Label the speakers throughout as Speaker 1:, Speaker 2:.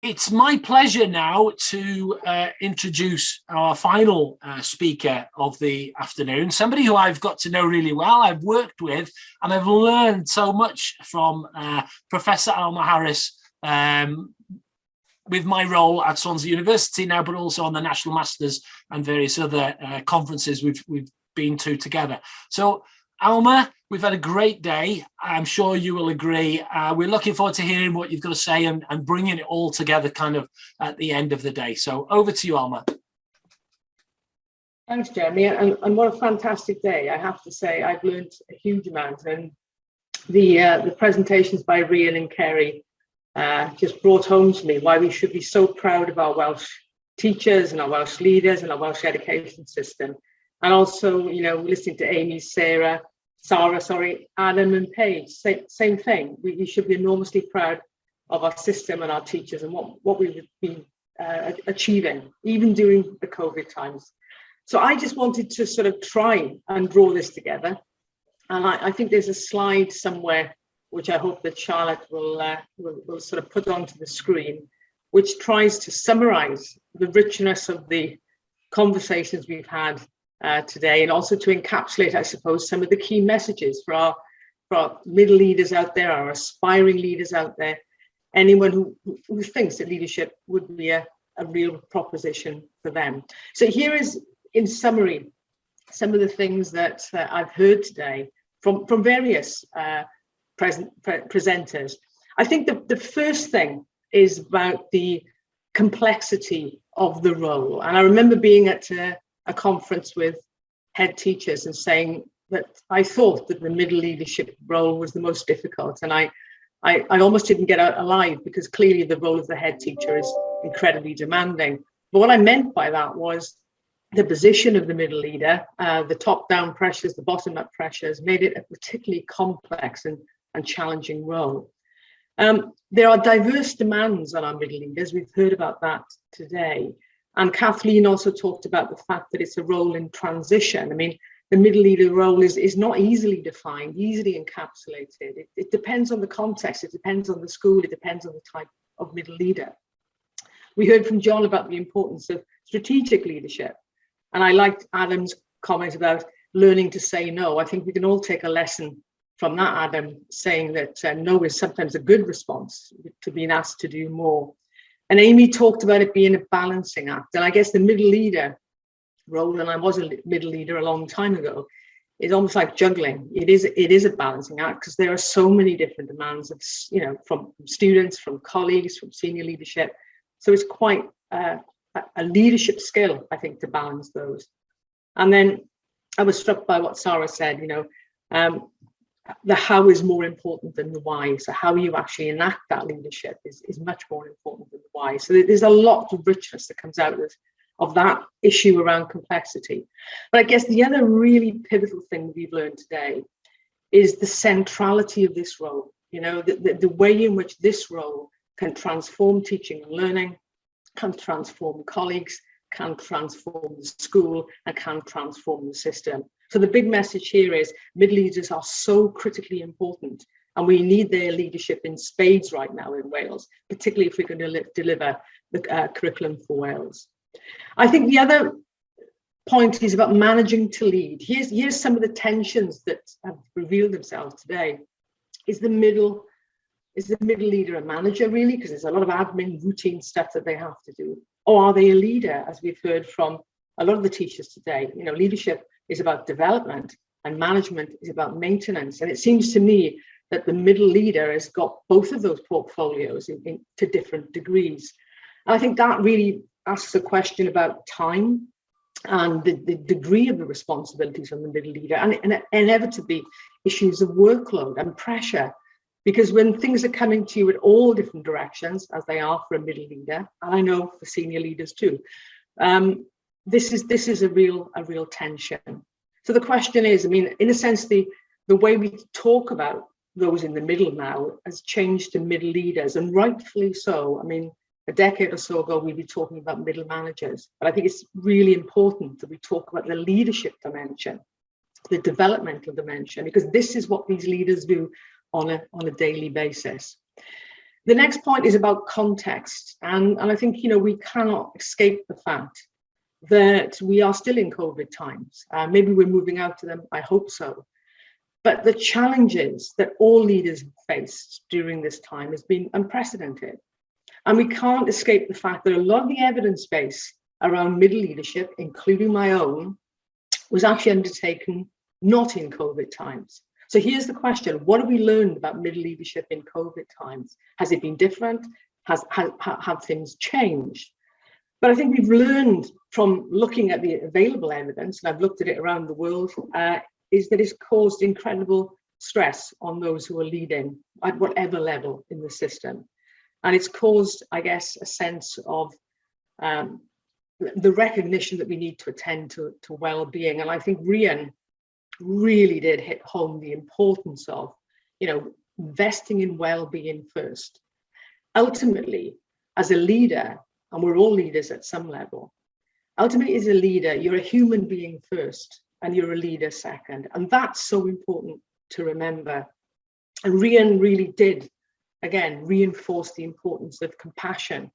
Speaker 1: It's my pleasure now to introduce our final speaker of the afternoon, somebody who I've got to know really well, I've worked with, and I've learned so much from Professor Alma Harris with my role at Swansea University now, but also on the National Masters and various other conferences we've been to together. So Alma, we've had a great day. I'm sure you will agree. We're looking forward to hearing what you've got to say and bringing it all together kind of at the end of the day. So over to you, Alma.
Speaker 2: Thanks, Jeremy. And what a fantastic day. I have to say, I've learned a huge amount. And the presentations by Rhian and Kerry just brought home to me why we should be so proud of our Welsh teachers and our Welsh leaders and our Welsh education system. And also, you know, listening to Amy, Sarah, Adam and Paige, same thing. We should be enormously proud of our system and our teachers and what we've been achieving, even during the COVID times. So I just wanted to sort of try and draw this together. And I think there's a slide somewhere, which I hope that Charlotte will sort of put onto the screen, which tries to summarize the richness of the conversations we've had today, and also to encapsulate, I suppose, some of the key messages for our middle leaders out there, our aspiring leaders out there, anyone who thinks that leadership would be a real proposition for them. So here is, in summary, some of the things that I've heard today from various presenters. I think the first thing is about the complexity of the role. And I remember being at a conference with head teachers and saying that I thought that the middle leadership role was the most difficult. And I almost didn't get out alive, because clearly the role of the head teacher is incredibly demanding. But what I meant by that was the position of the middle leader, the top-down pressures, the bottom-up pressures, made it a particularly complex and challenging role. There are diverse demands on our middle leaders. We've heard about that today. And Kathleen also talked about the fact that it's a role in transition. I mean, the middle leader role is not easily defined, easily encapsulated. It depends on the context, it depends on the school, it depends on the type of middle leader. We heard from John about the importance of strategic leadership. And I liked Adam's comment about learning to say no. I think we can all take a lesson from that, Adam, saying that no is sometimes a good response to being asked to do more. And Amy talked about it being a balancing act. And I guess the middle leader role, and I was a middle leader a long time ago, is almost like juggling. It is a balancing act, because there are so many different demands of, you know, from students, from colleagues, from senior leadership. So it's quite a leadership skill, I think, to balance those. And then I was struck by what Sarah said, you know, the how is more important than the why. So how you actually enact that leadership is much more important than the why. So there's a lot of richness that comes out of that issue around complexity. But I guess the other really pivotal thing we've learned today is the centrality of this role. You know, the way in which this role can transform teaching and learning, can transform colleagues, can transform the school, and can transform the system. So the big message here is middle leaders are so critically important, and we need their leadership in spades right now in Wales, particularly if we're going to deliver the curriculum for Wales. I think the other point is about managing to lead. Here's some of the tensions that have revealed themselves today. Is the middle leader a manager, really? Because there's a lot of admin routine stuff that they have to do. Or are they a leader, as we've heard from a lot of the teachers today? You know, leadership is about development and management is about maintenance. And it seems to me that the middle leader has got both of those portfolios to different degrees. And I think that really asks a question about time and the degree of the responsibilities on the middle leader, and inevitably issues of workload and pressure. Because when things are coming to you at all different directions, as they are for a middle leader, and I know for senior leaders too, this is a real tension. So the question is, I mean, in a sense, the way we talk about those in the middle now has changed to middle leaders, and rightfully so. I mean, a decade or so ago, we'd be talking about middle managers, but I think it's really important that we talk about the leadership dimension, the developmental dimension, because this is what these leaders do on a daily basis. The next point is about context. And I think, we cannot escape the fact that we are still in COVID times. Maybe we're moving out of them, I hope so. But the challenges that all leaders have faced during this time has been unprecedented. And we can't escape the fact that a lot of the evidence base around middle leadership, including my own, was actually undertaken not in COVID times. So here's the question: what have we learned about middle leadership in COVID times? Has it been different? Have things changed? But I think we've learned from looking at the available evidence, and I've looked at it around the world, is that it's caused incredible stress on those who are leading at whatever level in the system. And it's caused, I guess, a sense of the recognition that we need to attend to well-being. And I think Rian really did hit home the importance of, investing in well-being first. Ultimately, as a leader, and we're all leaders at some level, ultimately as a leader, you're a human being first and you're a leader second. And that's so important to remember. And Rian really did, again, reinforce the importance of compassion,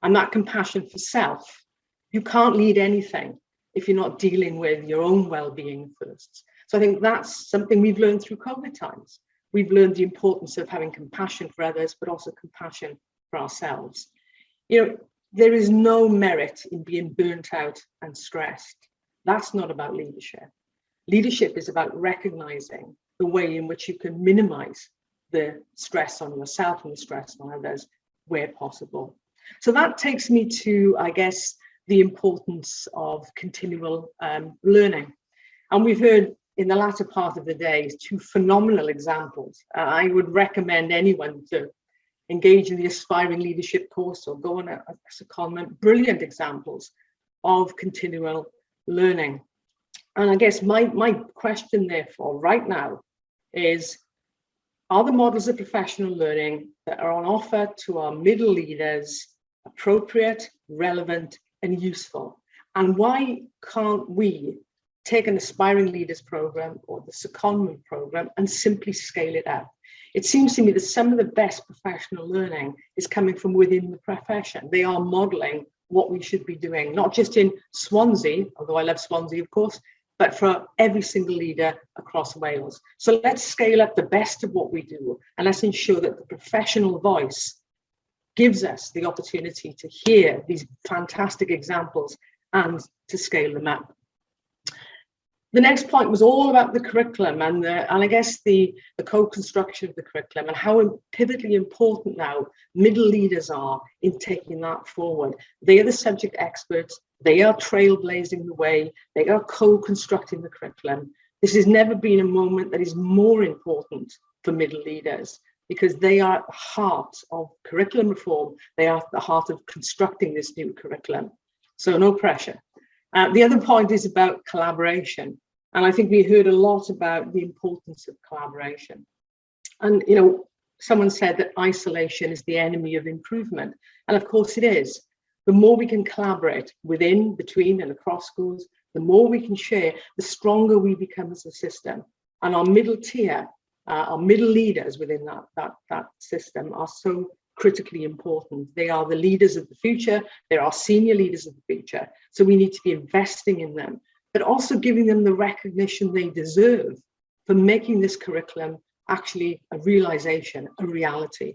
Speaker 2: and that compassion for self. You can't lead anything if you're not dealing with your own well-being first. So I think that's something we've learned through COVID times. We've learned the importance of having compassion for others, but also compassion for ourselves. There is no merit in being burnt out and stressed. That's not about leadership. Leadership is about recognizing the way in which you can minimize the stress on yourself and the stress on others where possible. So that takes me to, I guess, the importance of continual learning. And we've heard in the latter part of the day two phenomenal examples. I would recommend anyone to engage in the Aspiring Leadership course or go on a secondment. Brilliant examples of continual learning. And I guess my question, therefore, right now is, are the models of professional learning that are on offer to our middle leaders appropriate, relevant, and useful? And why can't we take an Aspiring Leaders program or the secondment program and simply scale it up? It seems to me that some of the best professional learning is coming from within the profession. They are modeling what we should be doing, not just in Swansea, although I love Swansea, of course, but for every single leader across Wales. So let's scale up the best of what we do, and let's ensure that the professional voice gives us the opportunity to hear these fantastic examples and to scale them up. The next point was all about the curriculum and I guess the co-construction of the curriculum and how pivotally important now middle leaders are in taking that forward. They are the subject experts. They are trailblazing the way. They are co-constructing the curriculum. This has never been a moment that is more important for middle leaders, because they are at the heart of curriculum reform. They are at the heart of constructing this new curriculum. So no pressure. The other point is about collaboration. And I think we heard a lot about the importance of collaboration. And, someone said that isolation is the enemy of improvement. And of course it is. The more we can collaborate within, between, and across schools, the more we can share, the stronger we become as a system. And our middle tier, our middle leaders within that system are so critically important. They are the leaders of the future. They're our senior leaders of the future. So we need to be investing in them, but also giving them the recognition they deserve for making this curriculum actually a realization, a reality.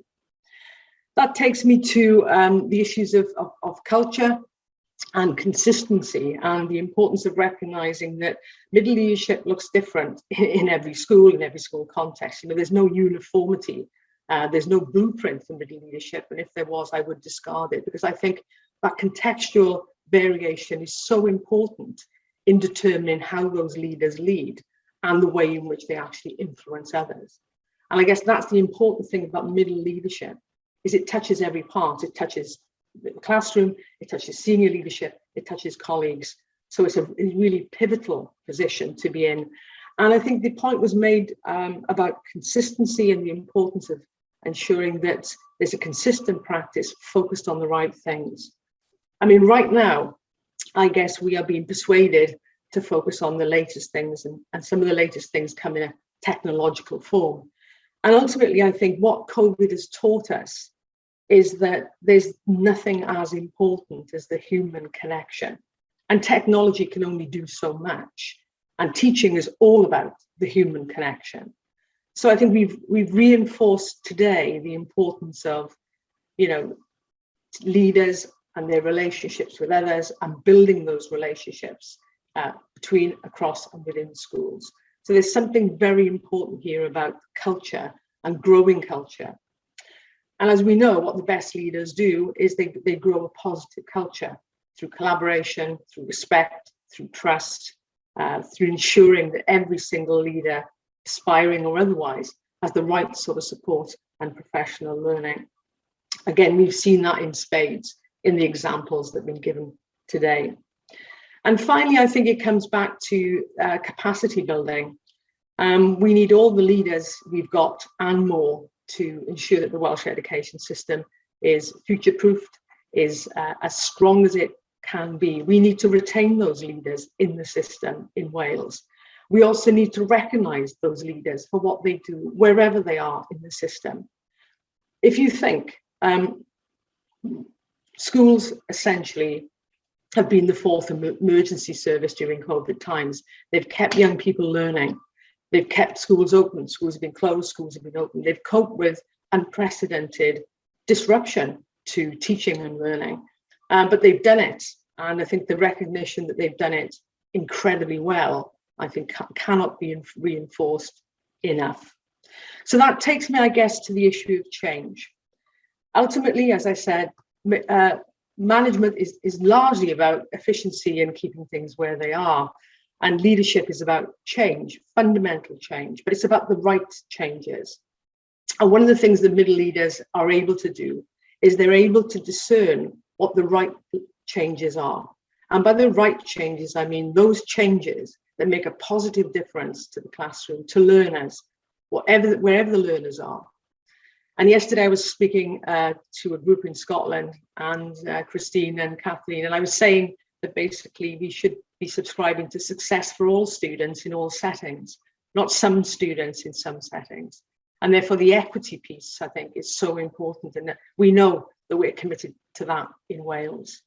Speaker 2: That takes me to the issues of culture and consistency, and the importance of recognizing that middle leadership looks different in every school context. There's no uniformity. There's no blueprint for middle leadership. And if there was, I would discard it, because I think that contextual variation is so important in determining how those leaders lead and the way in which they actually influence others. And I guess that's the important thing about middle leadership, is it touches every part. It touches the classroom, it touches senior leadership, it touches colleagues. So it's a really pivotal position to be in. And I think the point was made about consistency and the importance of ensuring that there's a consistent practice focused on the right things. I mean, right now, I guess we are being persuaded to focus on the latest things, and some of the latest things come in a technological form. And ultimately, I think what COVID has taught us is that there's nothing as important as the human connection. And technology can only do so much. And teaching is all about the human connection. So I think we've reinforced today the importance of, leaders and their relationships with others, and building those relationships between, across, and within schools. So there's something very important here about culture and growing culture. And as we know, what the best leaders do is they grow a positive culture through collaboration, through respect, through trust, through ensuring that every single leader, aspiring or otherwise, has the right sort of support and professional learning. Again, we've seen that in spades in the examples that have been given today. And finally, I think it comes back to capacity building. We need all the leaders we've got and more to ensure that the Welsh education system is future-proofed, is as strong as it can be. We need to retain those leaders in the system in Wales. We also need to recognise those leaders for what they do, wherever they are in the system. If you think, schools essentially have been the fourth emergency service during COVID times. They've kept young people learning. They've kept schools open. Schools have been closed, schools have been open. They've coped with unprecedented disruption to teaching and learning, but they've done it. And I think the recognition that they've done it incredibly well, I think cannot be reinforced enough. So that takes me, I guess, to the issue of change. Ultimately, as I said, management is largely about efficiency and keeping things where they are. And leadership is about change, fundamental change, but it's about the right changes. And one of the things that middle leaders are able to do is they're able to discern what the right changes are. And by the right changes, I mean those changes that make a positive difference to the classroom, to learners, wherever the learners are. And yesterday I was speaking to a group in Scotland, and Christine and Kathleen, and I was saying that basically we should be subscribing to success for all students in all settings, not some students in some settings. And therefore the equity piece, I think, is so important, and we know that we're committed to that in Wales.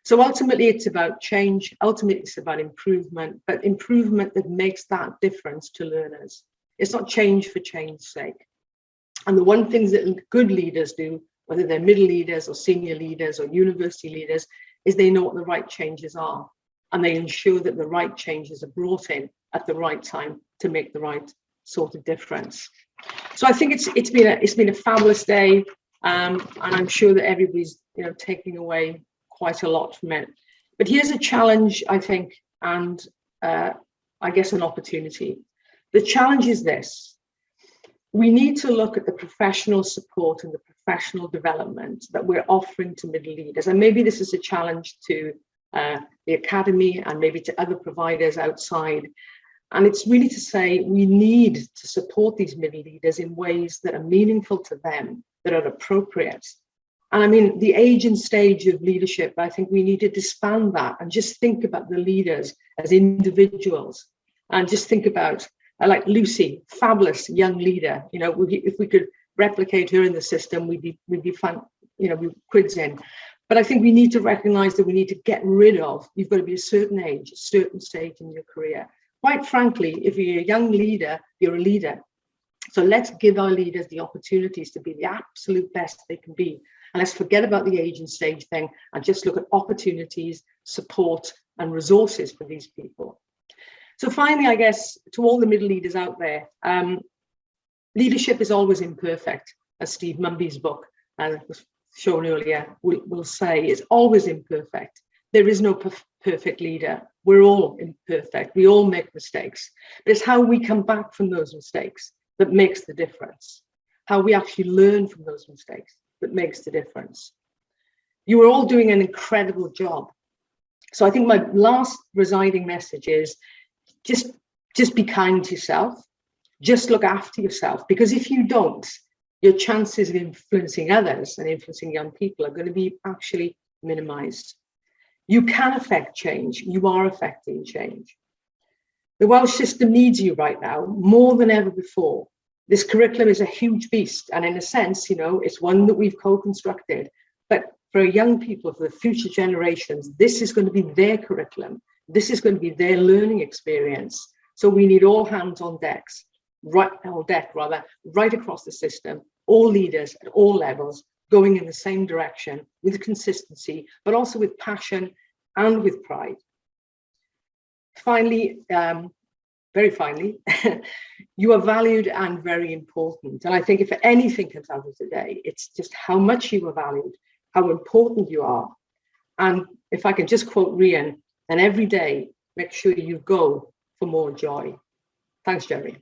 Speaker 2: So ultimately it's about change, ultimately it's about improvement, but improvement that makes that difference to learners. It's not change for change's sake. And the one thing that good leaders do, whether they're middle leaders or senior leaders or university leaders, is they know what the right changes are, and they ensure that the right changes are brought in at the right time to make the right sort of difference. So I think it's been a fabulous day, and I'm sure that everybody's taking away quite a lot from it. But here's a challenge, I think, and I guess an opportunity. The challenge is this: we need to look at the professional support and the professional development that we're offering to middle leaders. And maybe this is a challenge to the Academi and maybe to other providers outside. And it's really to say we need to support these middle leaders in ways that are meaningful to them, that are appropriate. And I mean, the age and stage of leadership, I think we need to disband that and just think about the leaders as individuals, and just think about like Lucy, fabulous young leader. If we could replicate her in the system, we'd be fun, we quids in. But I think we need to recognize that we need to get rid of, you've got to be a certain age, a certain stage in your career. Quite frankly, if you're a young leader, you're a leader. So let's give our leaders the opportunities to be the absolute best they can be. And let's forget about the age and stage thing and just look at opportunities, support, and resources for these people. So finally, I guess, to all the middle leaders out there, leadership is always imperfect, as Steve Mumby's book, was shown earlier, will say. It's always imperfect. There is no perfect leader. We're all imperfect. We all make mistakes. But it's how we come back from those mistakes that makes the difference. How we actually learn from those mistakes that makes the difference. You are all doing an incredible job. So I think my last residing message is just be kind to yourself. Just look after yourself, because if you don't, your chances of influencing others and influencing young people are going to be actually minimized. You can affect change. You are affecting change. The Welsh system needs you right now more than ever before. This curriculum is a huge beast, and in a sense, it's one that we've co-constructed. But for young people, for the future generations, this is going to be their curriculum. This is going to be their learning experience. So we need all hands on deck, right across the system, all leaders at all levels, going in the same direction with consistency, but also with passion and with pride. Finally, very finally, you are valued and very important. And I think if anything comes out of today, it's just how much you are valued, how important you are. And if I can just quote Rian, and every day, make sure you go for more joy. Thanks, Jeremy.